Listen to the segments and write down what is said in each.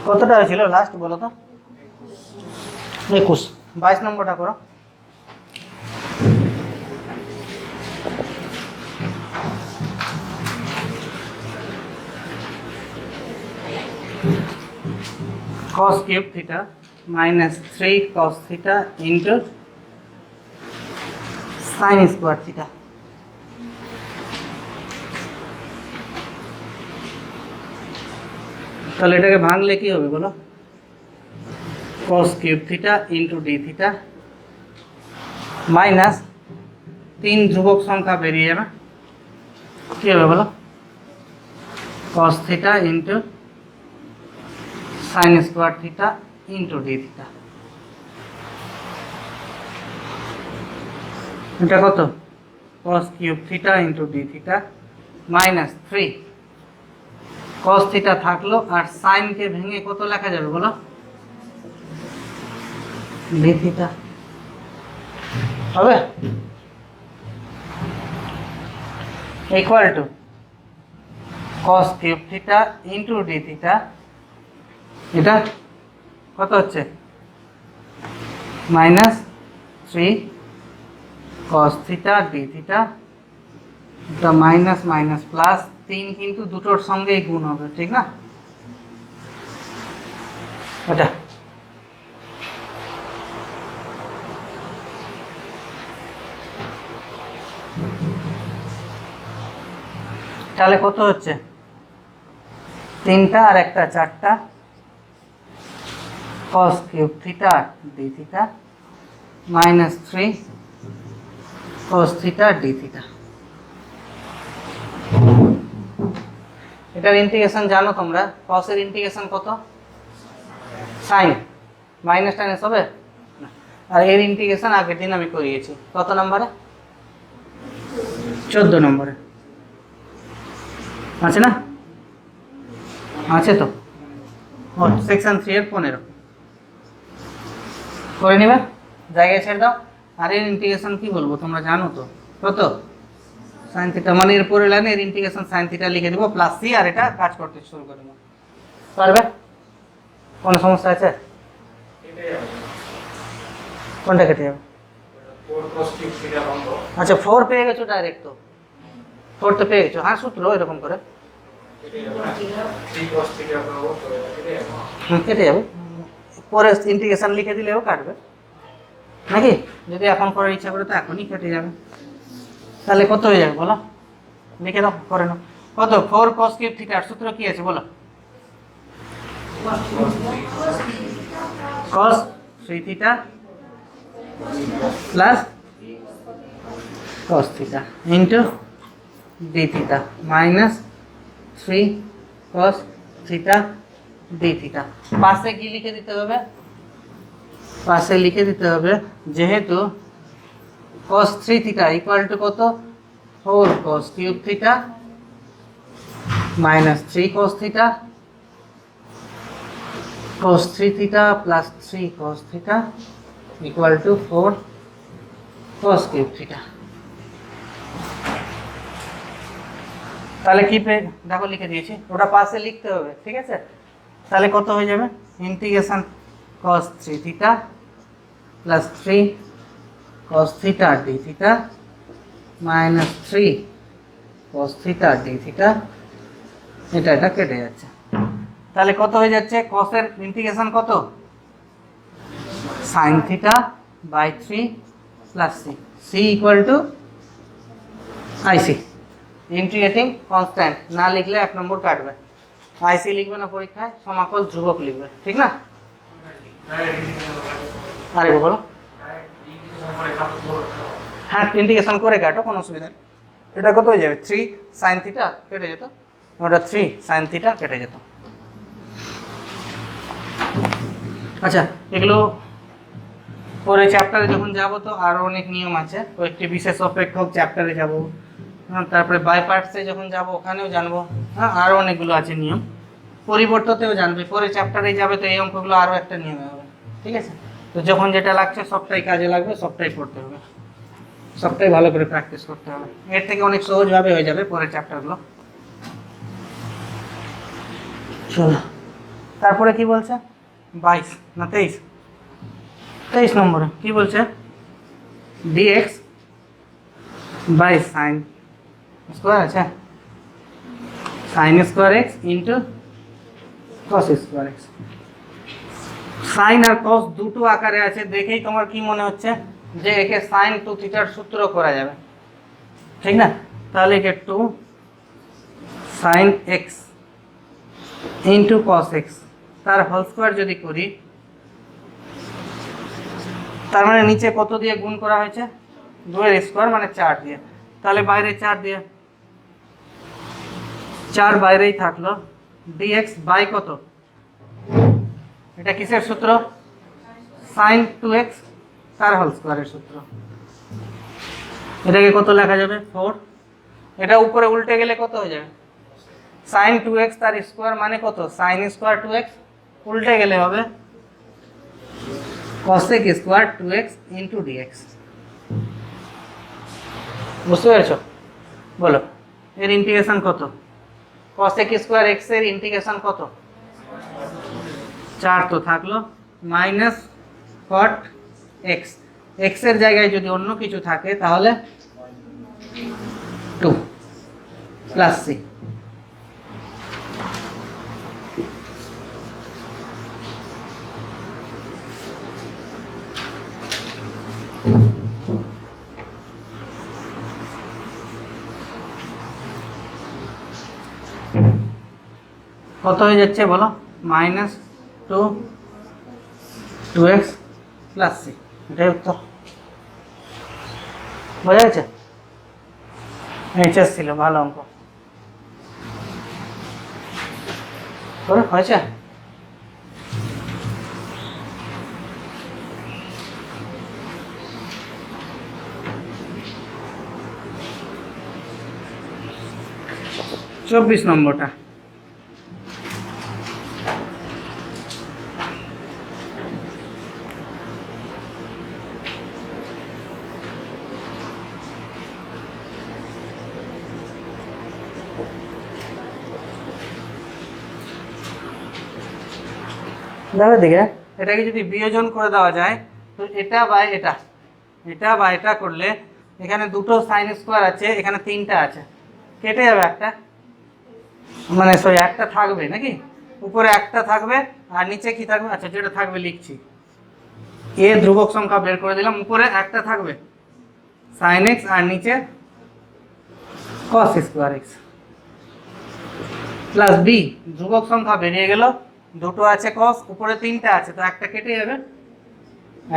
কতটা হয়েছিল লাস্ট বলো তো? 21। 22 নম্বরটা করো। cos cube theta minus 3 cos theta into sin square theta। তাহলে এটাকে ভাঙলে কি হবে বলো? cos cube theta into d theta minus 3 ধ্রুবক সংখ্যা বেরিয়ে যাবে, কি হবে বলো? cos theta into sin square theta into d theta। এটা কত? cos cube theta into d theta minus 3 cos theta থাকলো, আর sin কে ভেঙে কত লেখা যাবে বলো? d theta হবে equal to cos cube theta into d theta। এটা কত হচ্ছে? minus 3 cos theta d theta। এটা মাইনাস মাইনাস প্লাস 3, কিন্তু দুটোর সঙ্গেই গুণ হবে, ঠিক না? এটা তাহলে কত হচ্ছে? 3টা আর একটা 4টা cos cube theta d theta minus 3 cos theta d theta। এটার ইন্টিগ্রেশন জানো তোমরা? cos এর ইন্টিগ্রেশন কত? sin মাইনাস টাইনাস হবে, আর এর ইন্টিগ্রেশন আগের দিন আমি করিয়েছি। কত নম্বরে? 14 নম্বরে আছে না? আছে তো, সেকশন 3 এর 15 করে নিবে, জায়গায় ছেড়ে দাও। আর এর ইন্টিগ্রেশন কি বলবো তোমরা জানো তো? কত? sin থিটা, মানে এর পরের লাইনে এর ইন্টিগ্রেশন sin থিটা লিখে দিব প্লাস c, আর এটা কাজ করতে শুরু করে দেবো। পারবে? কোনো সমস্যা আছে? কোনটা কেটে যাবে? আচ্ছা 4 পেয়ে গেছো ডাইরেক্ট, তো 4 তো পেয়ে গেছো। হ্যাঁ সূত্র এরকম করে কেটে যাবে, পরে ইন্টিগ্রেশন লিখে দিলেও কাটবে নাকি? যদি এখন করার ইচ্ছা করে তো এখনই কেটে যাবে। তাহলে কত হয়ে যাবে বলো? লিখে দাও, করে নাও। কত? 4 cos cube theta। আর সূত্র কি আছে বলো? cos 3 theta plus cos theta into d theta minus 3 cos theta d theta। পাশে কি লিখে দিতে হবে? পাশে লিখে দিতে হবে যেহেতু cos 3 theta equal to কত? 4 cos cube theta minus 3 cos theta cos 3 theta plus 3 cos theta equal to 4 cos cube theta। তাহলে কি দেখো লিখে দিয়েছি, ওটা পাশে লিখতে হবে, ঠিক আছে? তাহলে কত হয়ে যাবে? Integration cos 3 theta plus 3 cos theta d theta minus 3 cos theta d theta। এটা কেটে যাচ্ছে, তাহলে কত হয়ে যাচ্ছে? cos এর ইন্টিগ্রেশন কত? sin theta by 3 plus c, c equal to ic, integrating constant. না লিখলে 1 নম্বর কাটবে। ic লিখবে না পরীক্ষায়, সমাকল ধ্রুবক লিখবে, ঠিক না? আরে বলো। হ্যাঁ ইন্টিগ্রেশন করে কাটো, কোনো অসুবিধা নেই। এটা কত হয়ে যাবে? 3 sin theta কেটে যেত, ওটা 3 sin theta কেটে যেত। আচ্ছা এগুলো পরে চ্যাপ্টারে যখন যাব তো আরো অনেক নিয়ম আছে, কয়েকটি বিশেষ অপেক্ষক চ্যাপ্টারে যাব, তারপরে বাই পার্টসে যখন যাব ওখানেও জানবো। হ্যাঁ আরো অনেকগুলো আছে নিয়ম, পরিবর্ততেও জানবে। পরে চ্যাপ্টারে যাবে তো এই অঙ্কগুলো আরো একটা নিয়মে হবে, ঠিক আছে? তো যখন যেটা লাগছে সবটাই কাজে লাগবে, সবটাই পড়তে হবে। সবটাই ভালো করে প্র্যাকটিস করতে হবে, এর থেকে অনেক সহজভাবে হয়ে যাবে পরের চ্যাপ্টারগুলো। চলো, তারপরে কি বলছে? 22 না 23? 23 নম্বরে কি বলছে? dx বাই সাইন স্কোয়ার আছে, sine square x into cos square x. Sine আর কস দুটো আকারে আছে, দেখেই তোমার কি মনে হচ্ছে যে একে সাইন টু থিটার সূত্র করা যাবে, ঠিক না? তাহলে একে 2 sine x into cos x তার হোল স্কোয়ার যদি করি, তার মানে নিচে কত দিয়ে গুণ করা হয়েছে? 2 এর স্কোয়ার মানে 4 দিয়ে, তাহলে বাইরে 4 দিয়ে, 4 বাইরেই থাকলো, dx বাই কত? এটা কিসের সূত্র? সাইন 2x তার হোল স্কোয়ারের সূত্র। এটাকে কত লেখা যাবে? 4। এটা উপরে উল্টে গেলে কত হয়ে যাবে? সাইন 2x তার স্কোয়ার মানে কত? সাইন স্কোয়ার 2x, উল্টে গেলে হবে cosec square 2x into dx। বুঝতে পেরেছো? বলো, এর ইন্টিগ্রেশন কত? cosec স্কোয়ার x এর ইন্টিগ্রেশন কত? 4 তো থাকলো, মাইনাস cot x, x এর জায়গায় যদি অন্য কিছু থাকে তাহলে 2 প্লাস c। কত হয়ে যাচ্ছে বলো? মাইনাস 2x প্লাস সি, এটাই উত্তর। বোঝা গেছে? এইচএস ছিল, ভালো অঙ্ক হয়েছে। চব্বিশ নম্বরটা, দেখো দিকে, এটাকে যদি বিয়োজন করে দেওয়া যায় তো এটা বাই এটা, এটা বা এটা করলে এখানে দুটো সাইন স্কোয়ার আছে, এখানে 3টা আছে, কেটে যাবে একটা, মানে সরি একটা থাকবে নাকি, উপরে একটা থাকবে আর নিচে কি থাকবে? আচ্ছা যেটা থাকবে লিখছি, এ ধ্রুবক সংখ্যা বের করে দিলাম, উপরে একটা থাকবে সাইন এক্স আর নিচে cos square x, plus b ধ্রুবক সংখ্যা বেরিয়ে গেল, দুটো আছে কস, উপরে 3টা আছে, তো একটা কেটে যাবে,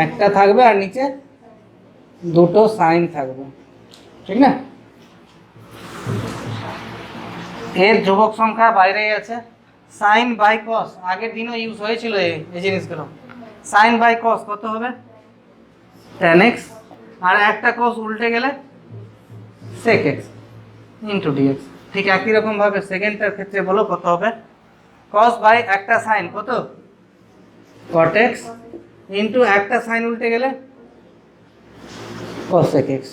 একটা থাকবে আর নিচে দুটো সাইন থাকবে, ঠিক না? এর ধ্রুবক সংখ্যা বাইরেই আছে, সাইন বাই কস আগের দিনও ইউজ হয়েছিল এই জিনিসগুলো, সাইন বাই কস কত হবে? tan x, আর একটা কস উল্টে গেলে sec x ইন্টু dx। ঠিক একই রকম ভাবে সেকেন্ডটার ক্ষেত্রে বলো কত হবে? cos বাই একটা সাইন কত? cot x ইন্টু একটা সাইন উল্টে গেলে cosec x,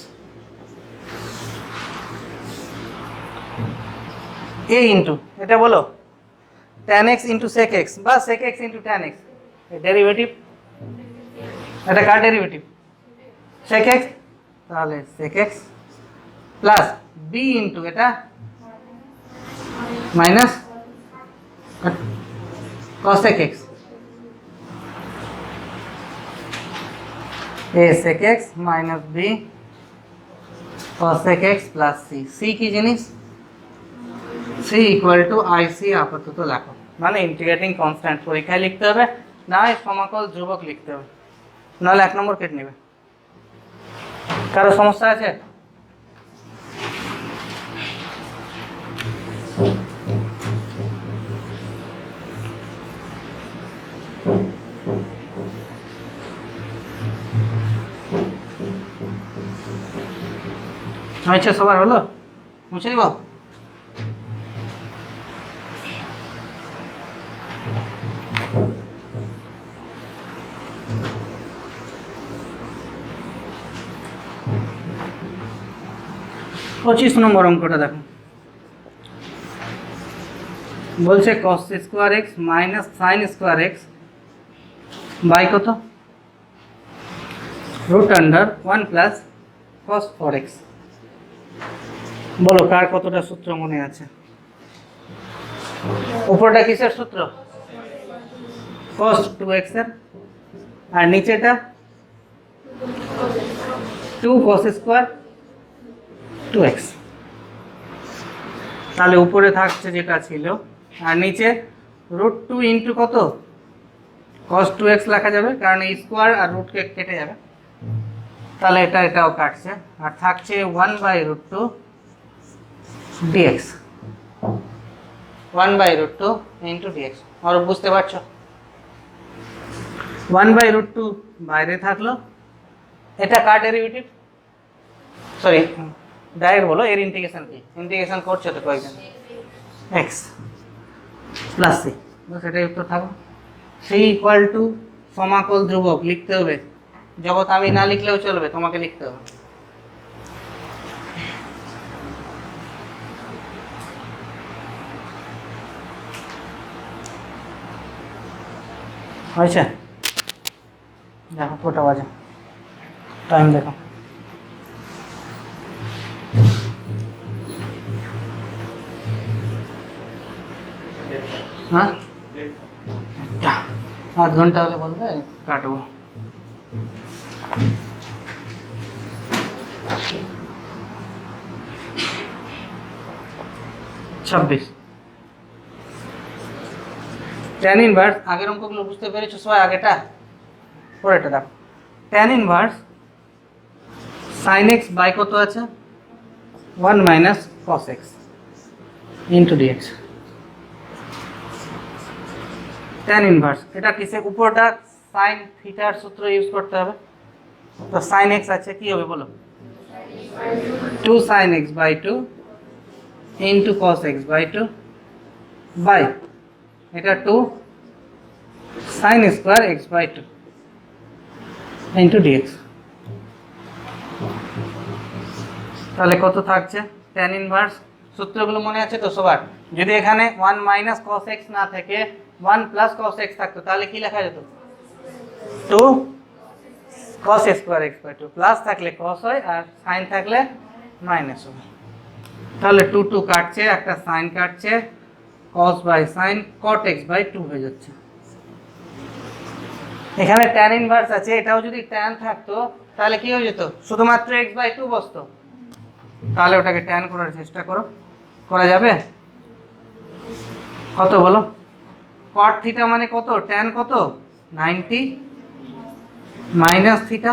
এ ইন্টু এটা বলো tan x into sec x বা sec x into tan x, derivative, এটা কার ডেরিভেটিভ? sec x, তাহলে sec x plus b into এটা minus cosec x, a sec x minus b cosec x plus c। c কি জিনিস? c equal to ic আপাতত লেখো, মানে integrating constant পরীক্ষায় লিখতে হবে, না সমাকল ধ্রুবক লিখতে হবে, নাহলে 1 নম্বর কেটে নেবে। কারো সমস্যা আছে? আচ্ছা সবার হলো, মুছে দিব। 25 নম্বর অঙ্কটা দেখো, বলছে cos square x minus sine square x by কত, root under 1 plus cos 4x। বলো কার কতটা সূত্র মনে আছে? উপরটা কিসের সূত্র? cos 2x এর, আর নিচেটা 2 cos স্কোয়ার 2x। তাহলে উপরে থাকছে যেটা ছিল, আর নিচে রুট 2 ইন্টু কত, cos 2x লেখা যাবে, কারণ এই স্কোয়ার আর রুটকে কেটে যাবে, তাহলে এটাও কাটছে, আর থাকছে 1/√2 dx, 1/√2 ইন্টু dx। আর বুঝতে পারছো, 1/√2 বাইরে থাকলো, এটা কার ডেরিভেটিভ, সরি ডাইরেক্ট বলো এর ইন্টিগ্রেশন কি, ইন্টিগ্রেশন করছো তো কয়েকজন, x প্লাস সি, সেটাই উত্তর থাকবে। সি ইকুয়াল টু সমাকল ধ্রুবক লিখতে হবে, জগৎ আমি না লিখলেও চলবে, তোমাকে লিখতে হবে। হয়েছে? দেখো কটা বাজে, টাইম দেখো, হ্যাঁ 8 ঘন্টা হলে বলবে কাটবো। 26 tan ইনভার্স, আগের অঙ্কগুলো বুঝতে পেরেছো সবাই? আগেটা পরেরটা দেখো, tan inverse sin x by কত আছে, 1 minus cos x into dx। tan inverse এটা কিসে, উপরটা sin থিটার সূত্র ইউজ করতে হবে, তো sin x আছে, কি হবে বলো, 2 sin x by 2 into cos x by 2 by এটা 2 sin square x by 2 into dx। তাহলে কত থাকছে, tan ইনভার্স সূত্রগুলো মনে আছে তো সবার? যদি এখানে 1 মাইনাস cos x না থেকে 1 প্লাস cos x থাকতো, তাহলে কি লেখা যেত, 2 cos square x by 2, plus থাকলে cos হয় আর sin থাকলে মাইনাস হবে। তাহলে 2 2 কাটছে, একটা sin কাটছে, cos by sin cot x by 2 হয়ে যাচ্ছে। এখানে tan ইনভার্স আছে, এটাও যদি tan থাকতো তাহলে কি হয়ে যেত, শুধুমাত্র x বাই 2 বসতো, তাহলে ওটাকে tan করার চেষ্টা করো, করা যাবে? কত বলো, cot থিটা মানে কত, tan কত 90 মাইনাস থিটা,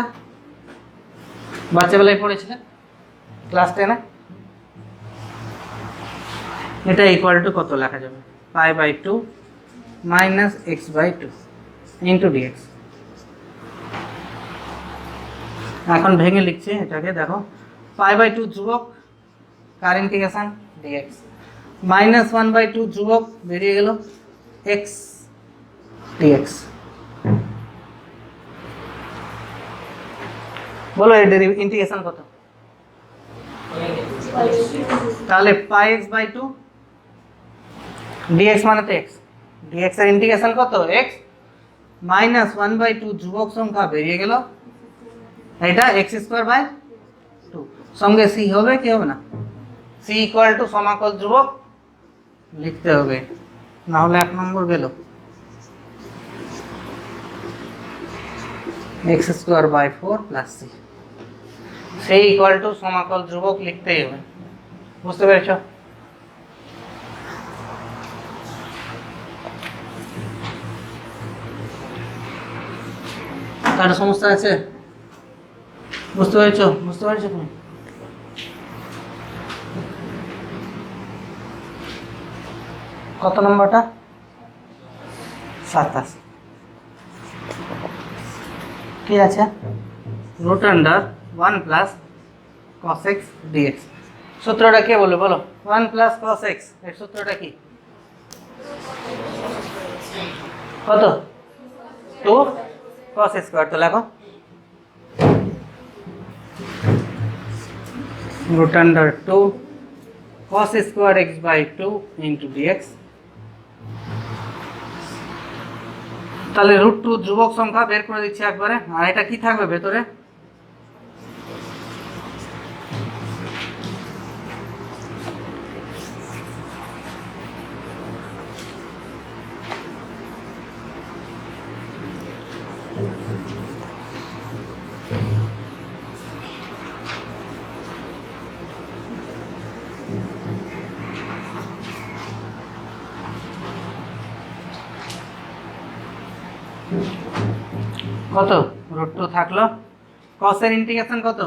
বাচ্চাবেলায় পড়েছিলেন ক্লাস 10-এ। এটা ইকুয়াল টু কত লেখা যাবে, pi by 2 minus x by 2 into dx. এখন ভেঙে লিখছি এটাকে, দেখো পাই বাই 2 ধ্রুবক, কার ইন্টিগ্রেশন ডিএক্স, মাইনাস 1/2 ধ্রুবক বেরিয়ে গেল এক্স ডিএক্স। বলো এর ইন্টিগ্রেশন কত, তাহলে পাই এক্স বাই 2 ডিএক্স মানে তো এক্স, ডিএক্স এর ইন্টিগ্রেশন কত এক্স, মাইনাস 1/2 ধ্রুবক সংখ্যা বেরিয়ে গেল, এটা এক্স স্কোয়ার বাই 2, সঙ্গে সি হবে কি হবে না, সি ইকুয়াল টু সমাকল ধ্রুবক লিখতে হবে, না হলে 1 নম্বর গেল, x square by 4 plus c, c equal to সমাকল ধ্রুবক লিখতেই হবে। বুঝতে পেরেছ? কার সমস্যা আছে? বুঝতে পেরেছো? বুঝতে পারছো তুমি? কত নম্বরটা? 27। কি আছে, root under 1 plus cos x dx। সূত্রটা কে বলে বলো, 1 প্লাস cos x, এর সূত্রটা কি, কত, 2 cos স্কোয়ার, তো লেখো root under 2 cos square x by 2 into dx। তাহলে রুট টু ধ্রুবক সংখ্যা বের করে দিচ্ছি একবারে, আর এটা কি থাকবে ভেতরে, কত রুট টু থাকলো, কসের ইন্টিগ্রেশন কত,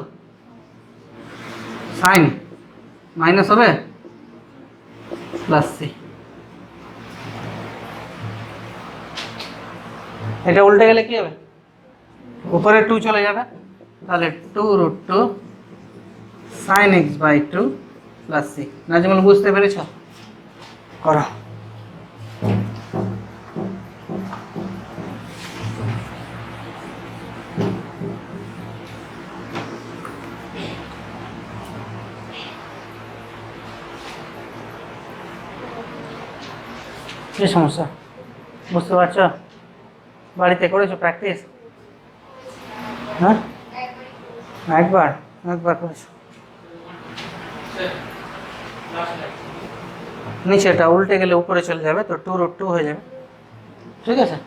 সাইন মাইনাস হবে প্লাস সি, এটা উল্টে গেলে কি হবে, উপরে 2 চলে যাবে, তাহলে 2 root 2 sine x by 2 plus c. Nazmul বুঝতে পেরেছ, করো। কি সমস্যা বুঝতে পারছো, বাড়িতে করেছো প্র্যাকটিস? হ্যাঁ, একবার একবার করেছো। নিচেটা উল্টে গেলে উপরে চলে যাবে, তো 2 রুট 2 হয়ে যাবে, ঠিক আছে।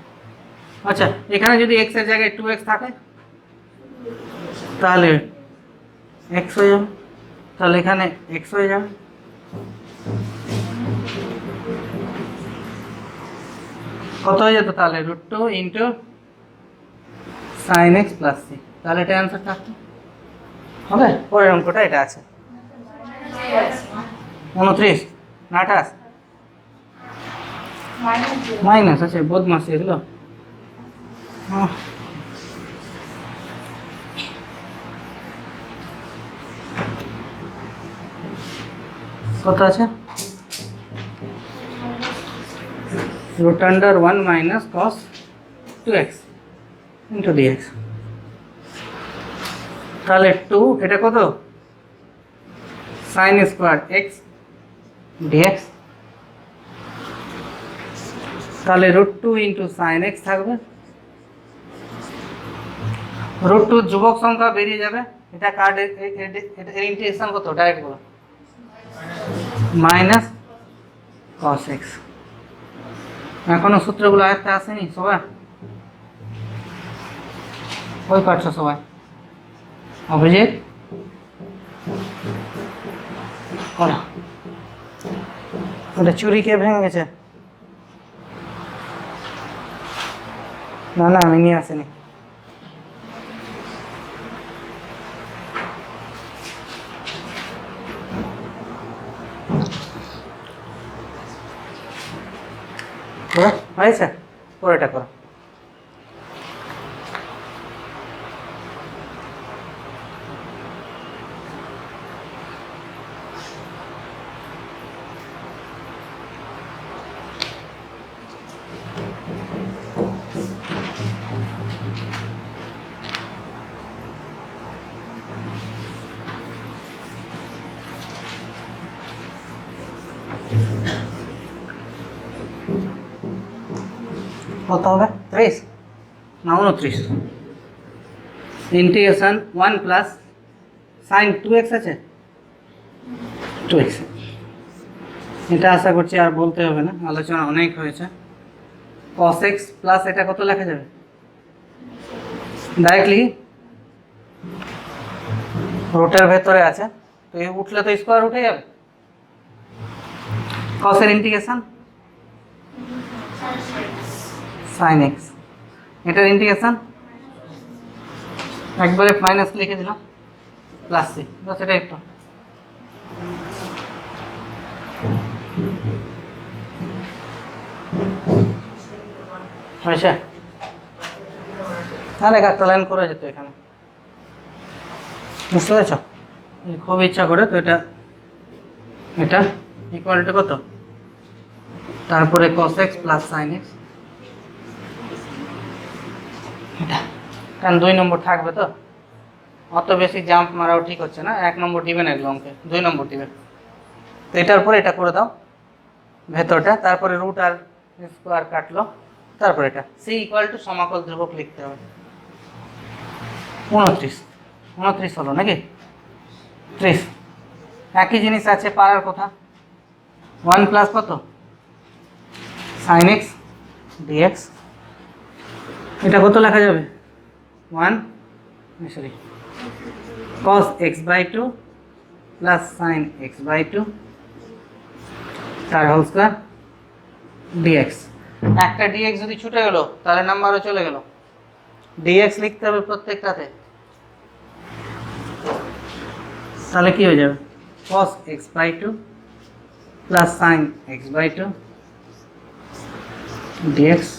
আচ্ছা, এখানে যদি x এর জায়গায় 2x থাকে তাহলে x হয়ে যাবে, তাহলে এখানে x হয়ে যাবে, কত হয়ে যেত তাহলে, root 2 into sine x plus c. তাহলে এটা অ্যান্সার থাকতো, হবে। পরের অঙ্কটা এটা আছে 29 না 28 মাইনাস আছে, বদমাস এগুলো। কত আছে, root under 1 minus cos 2x into dx। তাহলে 2 এটা কত, sin square x dx, তাহলে root 2 into sin x থাকবে, root 2 ধ্রুবক সংখ্যা বেরিয়ে যাবে, এটা কার্ড এর ইন্টিগ্রেশন কত ডাইরেক্ট বলো, মাইনাস cos x। এখনো সূত্রগুলো আয়ত্তে আসেনি সবাই, ওই পারছো সবাই, অভিজিৎ করো। ওটা চুরি কে ভেঙে গেছে, না না আমি নিয়ে আসিনি, হয়েছে, পরেটা করো। কত হবে, 30 না 29, ইন্টিগ্রেশন 1 প্লাস সাইন 2x আছে 2x, এটা আশা করছি আর বলতে হবে না, আলোচনা অনেক হয়েছে। cos x প্লাস এটা কত লেখা যাবে, ডাইরেক্টলি রুটের ভেতরে আছে, তো এই উঠলে তো স্কোয়ার উঠে যাবে, cos এর ইন্টিগ্রেশন sin x, এটার ইন্টিগ্রেশন একবারে মাইনাস লিখে দিলাম প্লাস সি, বাস এটা একটু হয়েছে। তাহলে একটা লাইন করে যেত এখানে, বুঝতে পেরেছ, খুব ইচ্ছা করে তো এটা এটা ইকুয়াল টু কত, তারপরে cos x plus sin x, এটা কারণ 2 নম্বর থাকবে তো, অত বেশি জাম্প মারাও ঠিক হচ্ছে না। 1 নম্বর দিবে না এগুলো অঙ্কে, 2 নম্বর দিবে। তো এটার পরে এটা করে দাও ভেতরটা, তারপরে রুট আর স্কোয়ার কাটলো, তারপরে এটা সি ইকুয়াল টু সমাকল ধ্রুবক লিখতে হবে। 29 হলো নাকি? 30। একই জিনিস আছে, পারার কথা। 1 প্লাস কত সাইন এক্স ডিএক্স, এটা কত লেখা যাবে? 1 sorry cos x/2 plus sine x/2 তার হোল স্কয়ার ডিএক্স। একটা ডিএক্স যদি ছুটে গেল তাহলে নাম্বারও চলে গেল। ডিএক্স লিখতে হবে প্রত্যেকটাতে, তাহলে কি হয়ে যাবে? cos x/2 plus sine x/2 dx.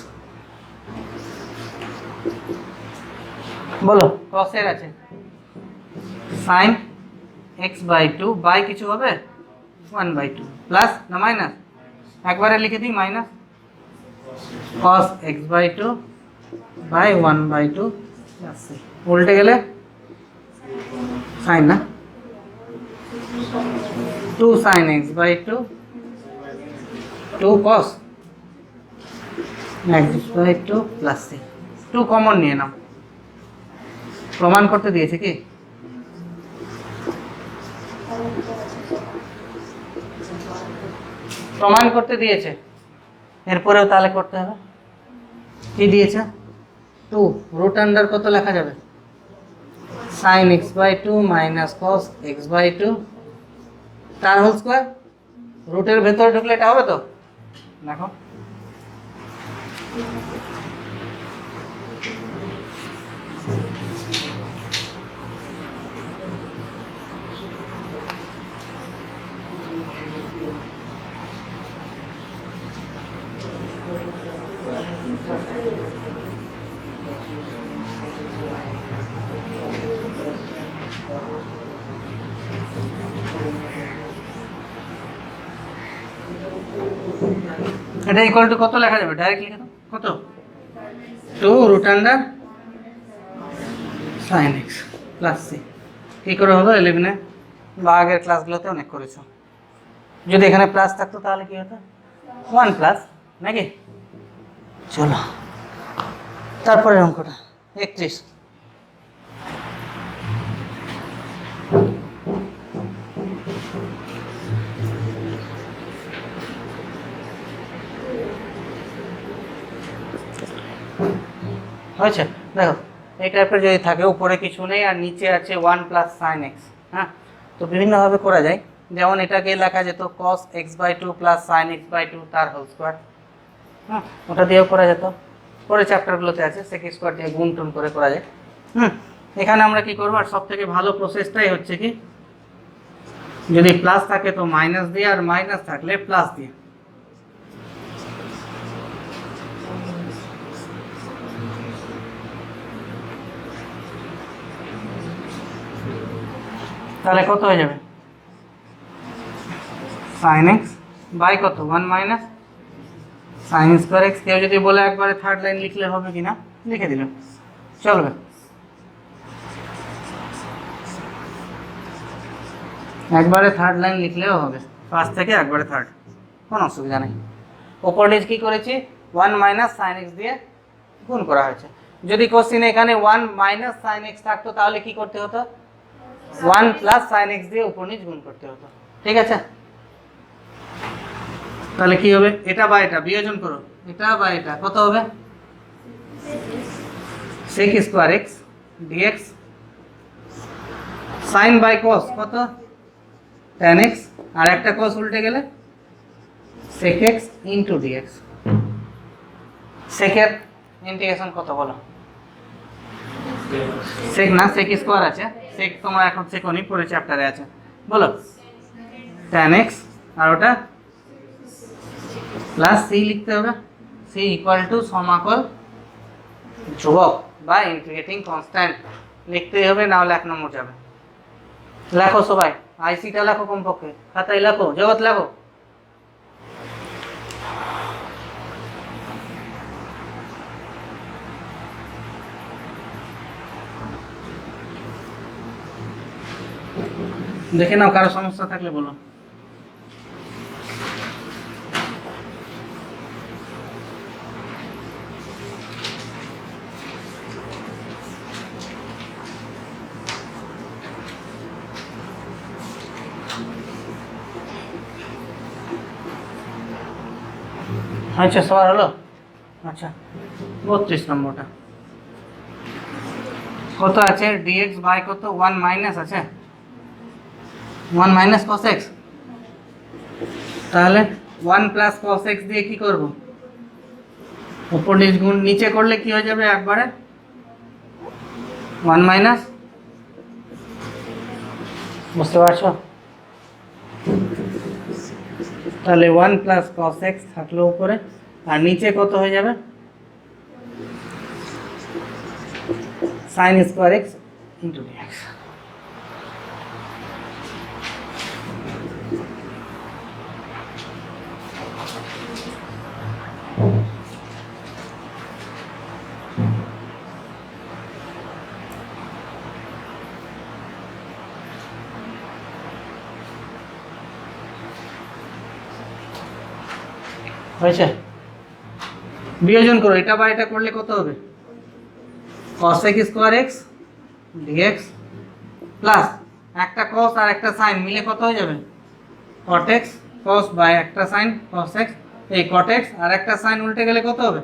বলো cos এর আছে সাইন x/2 বাই কিছু হবে 1/2 প্লাস না মাইনাস, একবারে লিখে দিই minus cos x/2 by 1/2 plus উল্টে গেলে সাইন না 2 sin x/2 2 cos x/2 plus c। 2 common নিয়ে নাও, প্রমাণ করতে দিয়েছে কি? প্রমাণ করতে দিয়েছে, এরপরেও তাহলে করতে হবে। কি দিয়েছে? 2 রুট আন্ডার কত লেখা যাবে? sin x/2 minus cos x/2 তার হোল স্কয়ার। রুটের ভেতরে ঢুকলে এটা হবে তো, দেখো এটা ইকুয়াল টু কত লেখা যাবে? ডাইরেক্ট লিখে দাও, কত? 2 root under sine x plus c. কী করে হলো? 11 বা আগের ক্লাসগুলোতে অনেক করেছো। যদি এখানে প্লাস থাকতো তাহলে কি হতো? 1 প্লাস নাকি? চলো তারপরে অঙ্কটা 31। হয়েছে? দেখো এই টাইপের যদি থাকে, উপরে কিছু নেই আর নিচে আছে 1 প্লাস সাইন এক্স, হ্যাঁ, তো বিভিন্নভাবে করা যায়। যেমন এটাকে লেখা যেত cos x/2 plus sine x/2 তার হোল স্কোয়ার, হ্যাঁ, ওটা দিয়েও করা যেত। পরে চ্যাপ্টারগুলোতে আছে sec স্কোয়ার দিয়ে গুণ টুন করে করা যায়। এখানে আমরা কি করবো, আর সব থেকে ভালো প্রসেসটাই হচ্ছে কি, যদি প্লাস থাকে তো মাইনাস দিয়ে, আর মাইনাস থাকলে প্লাস দিয়ে। তাহলে কত হয়ে যাবে? সাইন এক্স বাই কত? 1 মাইনাস সাইন স্কোয়ার এক্স। কেউ যদি বলে একবারে থার্ড লাইন লিখলে হবে কিনা, লিখে দিল, চলবে। একবারে থার্ড লাইন লিখলেও হবে, ফার্স্ট থেকে একবারে থার্ড, কোনো অসুবিধা নেই। ওপর নিচ কী করেছি? 1 মাইনাস সাইন এক্স দিয়ে গুণ করা হয়েছে। যদি কোশ্চিনে এখানে 1 মাইনাস সাইন এক্স থাকতো তাহলে কি করতে হতো? 1 প্লাস সাইন এক্স দিয়ে উপর নিচ গুণ করতে হতো, ঠিক আছে? তাহলে কি হবে? এটা বা এটা বিয়োজন করো, এটা বা এটা কত হবে? sec square x dx sine by cos কত? tan x, আর একটা কস উল্টে গেলে sec x ইন্টু ডিএক্স। সেকের ইন্টিগ্রেশন কত বলো? sec না, sec স্কোয়ার আছে, sec তোমরা এখন সেকনি, পরে চ্যাপ্টারে আছে, বলো tan x, আর ওটা প্লাস সি লিখতে হবে। সি ইকুয়াল টু সমাকল ধ্রুবক বা ইন্টিগ্রেটিং কনস্ট্যান্ট লিখতেই হবে, না হলে 1 নম্বর যাবে। লেখো সবাই, আইসিটা লেখো, কমপক্ষে খাতায় লেখো, জগৎ লেখো। দেখে নাও, কারো সমস্যা থাকলে বলো। আচ্ছা, সবার হলো? আচ্ছা, 32 নম্বরটা কত আছে? ডিএক্স বাই কত? 1 মাইনাস আছে, 1 মাইনাস কস এক্স। তাহলে 1 প্লাস কস এক্স দিয়ে কি করব? উপর নিচ গুণ, নিচে করলে কি হয়ে যাবে একবারে? 1 মাইনাস, বুঝতে পারছো? তাহলে 1 প্লাস কস এক্স থাকলো উপরে, আর নিচে কত হয়ে যাবে? Sine square x into dx. হয়েছে? বিয়োজন করো, এটা বা এটা করলে কত হবে? cos x square x dx plus একটা cos আর একটা সাইন মিলে কত হয়ে যাবে? cot x cos বাই একটা সাইন cos x, এই cot x আর একটা সাইন উল্টে গেলে কত হবে?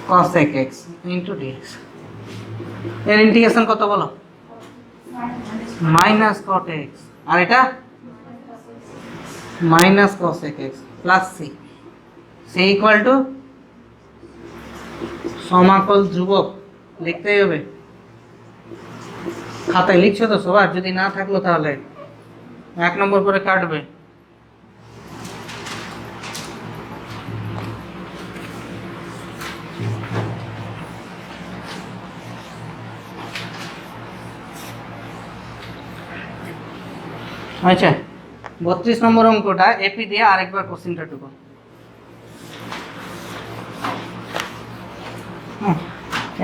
cos x into dx. এর ইন্টিগ্রেশন কত বলো? মাইনাস cot x, আর এটা minus cos x plus c, c equal to সমাকল ধ্রুবক লিখতেই হবে। খাতায় লিখছো তো সবার? যদি না থাকলো তাহলে 1 নম্বর করে কাটবে। আচ্ছা, 32 নম্বর অঙ্কটা এপি দিয়ে আরেকবার কোশ্চেনটা টুকু।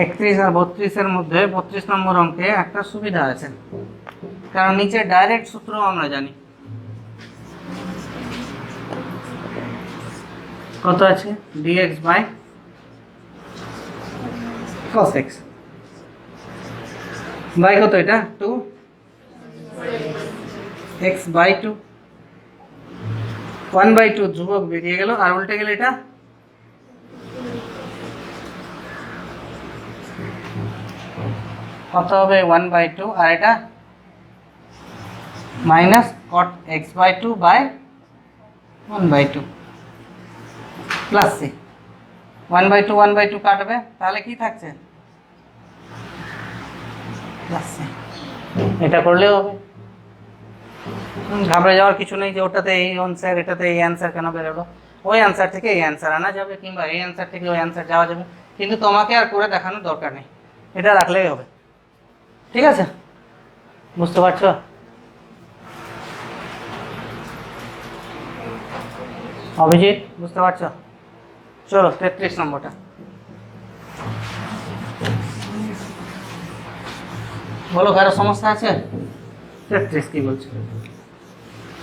31 আর 32 এর মধ্যে 32 নম্বর অঙ্কে একটা সুবিধা আছে, কারণ নিচে ডাইরেক্ট সূত্র আমরা জানি। কত আছে? dx by cos x by কত? এটা 2 x বাই 2, 1/2 ধ্রুবক বেরিয়ে গেল, আর উল্টে গেলে এটা কত হবে? 1/2, আর এটা minus cot x/2 by 1/2 plus c. 1/2 1/2 কাটবে, তাহলে কি থাকছে? Plus c. এটা করলেও হবে, ঘাবড়ে যাওয়ার কিছু নেই যে ওটাতে এই অ্যান্সার এটাতে এই অ্যান্সার কেন বেরোলো। ওই অ্যান্সার থেকে এই অ্যান্সার আনা যাবে, কিংবা এই অ্যান্সার থেকে ওই অ্যান্সার যাওয়া যাবে, কিন্তু তোমাকে আর করে দেখানোর দরকার নেই, এটা রাখলেই হবে। ঠিক আছে, বুঝতে পারছো? অভিজিৎ, বুঝতে পারছো? চলো 33 নম্বরটা বলো, কারো সমস্যা আছে? 33 কি বলছো?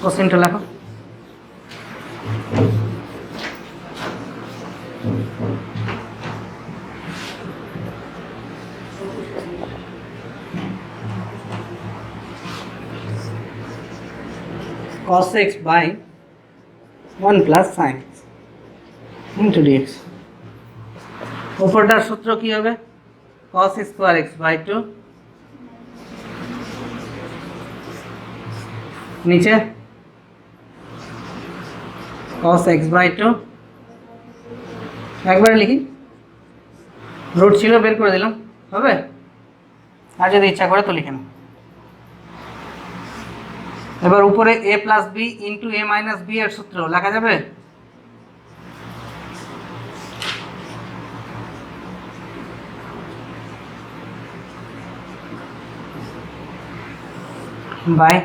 কোশ্চেনটা লেখো। cos x by 1 plus sin x into dx। উপরটার সূত্র কি হবে? cos স্কোয়ার x by 2, নিচে cos x by 2, একবারে লিখি, রুট ছিল বের করে দিলাম, হবে? আর যদি ইচ্ছা করে তো লিখে নাও। এবার উপরে a plus b into a minus b এর সূত্র লেখা যাবে? বাই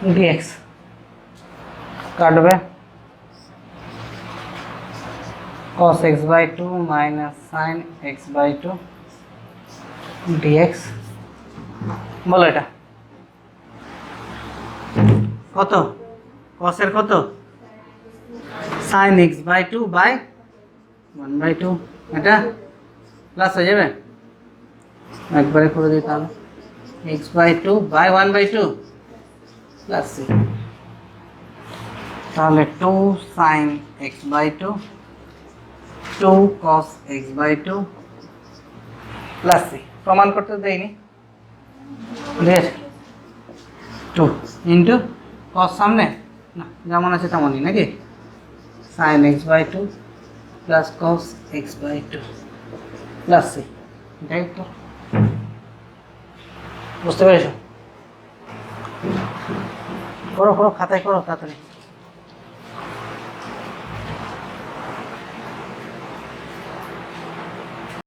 ডিএক্স কাটবে cos x by 2 minus sin x by 2 dx বলো এটা কত cos এর কত sin x by 2 by 1 by 2 এটা প্লাস হয়ে যাবে একবারে করে দিই তাহলে x by 2 by 1 by 2 plus c তাহলে 2 sin x by 2 2 cos x by 2 plus c প্রমাণ করতে দেইনি বেশ 2 ইনটু cos সামনে না যেমন আছে তেমনই নাকি sin x by 2 plus cos x by 2 plus c এটাই তো বুঝতে পেরেছো করো করো খাতায় করো তাড়াতাড়ি